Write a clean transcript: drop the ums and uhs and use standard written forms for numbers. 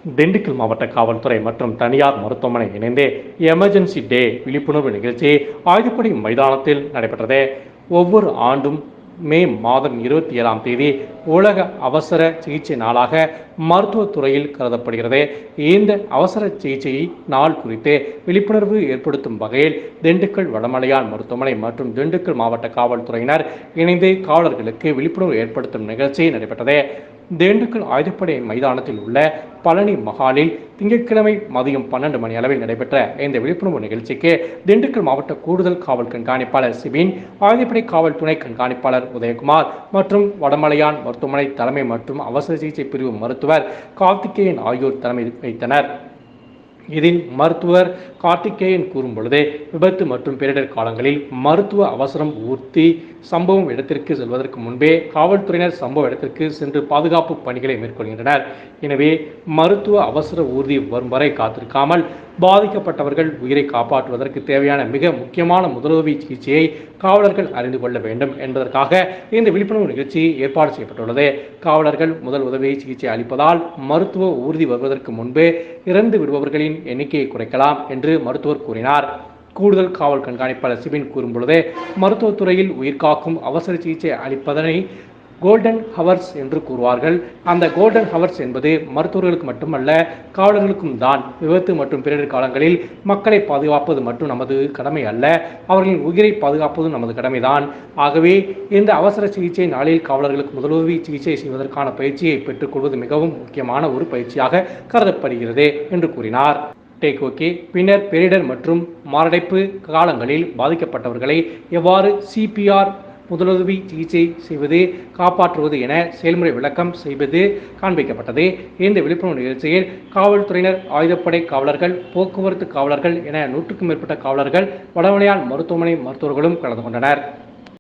திண்டுக்கல் மாவட்ட காவல்துறை மற்றும் தனியார் மருத்துவமனை இணைந்து எமர்ஜென்சி டே விழிப்புணர்வு நிகழ்ச்சி ஆயுதப்படை மைதானத்தில் நடைபெற்றது. ஒவ்வொரு ஆண்டும் மே மாதம் 27ஆம் தேதி உலக அவசர சிகிச்சை நாளாக மருத்துவத்துறையில் கருதப்படுகிறது. இந்த அவசர சிகிச்சை நாள் குறித்து விழிப்புணர்வு ஏற்படுத்தும் வகையில் திண்டுக்கல் வடமலையான் மருத்துவமனை மற்றும் திண்டுக்கல் மாவட்ட காவல்துறையினர் இணைந்து காவலர்களுக்கு விழிப்புணர்வு ஏற்படுத்தும் நிகழ்ச்சி நடைபெற்றது. திண்டுக்கல் ஆயுதப்படை மைதானத்தில் உள்ள பழனி மகாலில் திங்கட்கிழமை மதியம் 12 மணி அளவில் நடைபெற்ற இந்த விழிப்புணர்வு நிகழ்ச்சிக்கு திண்டுக்கல் மாவட்ட கூடுதல் காவல் கண்காணிப்பாளர் சிபின், ஆயுதப்படை காவல் துணை கண்காணிப்பாளர் உதயகுமார் மற்றும் வடமலையான் மருத்துவமனை தலைமை மற்றும் அவசர சிகிச்சை பிரிவு மருத்துவர் கார்த்திகேயன் ஆகியோர் தலைமை வைத்தனர். இதில் மருத்துவர் கார்த்திகேயன் கூறும் பொழுது, விபத்து மற்றும் பேரிடர் காலங்களில் மருத்துவ அவசரம் ஊர்தி சம்பவம் இடத்திற்கு செல்வதற்கு முன்பே காவல்துறையினர் சம்பவ இடத்திற்கு சென்று பாதுகாப்பு பணிகளை மேற்கொள்கின்றனர். எனவே மருத்துவ அவசர ஊர்தி வரும் வரை காத்திருக்காமல் பாதிக்கப்பட்டவர்கள் உயிரை காப்பாற்றுவதற்கு தேவையான மிக முக்கியமான முதலுதவி சிகிச்சையை காவலர்கள் அறிந்து கொள்ள வேண்டும் என்பதற்காக இந்த விழிப்புணர்வு நிகழ்ச்சி ஏற்பாடு செய்யப்பட்டுள்ளது. காவலர்கள் முதல் உதவி சிகிச்சை அளிப்பதால் மருத்துவ ஊர்தி வருவதற்கு முன்பே இறந்து விடுபவர்களின் எண்ணிக்கையை குறைக்கலாம் என்று மருத்துவர் கூறினார். கூடுதல் காவல் கண்காணிப்பாளர் சிபின் கூறும் பொழுது, மருத்துவத்துறையில் உயிர்காக்கும் அவசர சிகிச்சை அளிப்பதனை கோல்டன் ஹவர்ஸ் என்று கூறுவார்கள். அந்த கோல்டன் ஹவர்ஸ் என்பது மருத்துவர்களுக்கு மட்டுமல்ல, காவலர்களுக்கும் தான். விபத்து மற்றும் பேரிடர் காலங்களில் மக்களை பாதுகாப்பது மட்டும் நமது கடமை அல்ல, அவர்களின் உயிரை பாதுகாப்பதும் நமது கடமைதான். ஆகவே இந்த அவசர சிகிச்சை நாளில் காவலர்களுக்கு முதலுதவி சிகிச்சை செய்வதற்கான பயிற்சியை பெற்றுக்கொள்வது மிகவும் முக்கியமான ஒரு பயிற்சியாக கருதப்படுகிறது என்று கூறினார். பின்னர் பேரிடர் மற்றும் மாரடைப்பு காலங்களில் பாதிக்கப்பட்டவர்களை எவ்வாறு CPR முதலுதவி சிகிச்சை செய்வது, காப்பாற்றுவது என செயல்முறை விளக்கம் செய்வது காண்பிக்கப்பட்டது. இந்த விழிப்புணர்வு நிகழ்ச்சியில் காவல்துறையினர், ஆயுதப்படை காவலர்கள், போக்குவரத்து காவலர்கள் என 100க்கும் மேற்பட்ட காவலர்கள், வடமலையான் மருத்துவமனை மருத்துவர்களும் கலந்து கொண்டனர்.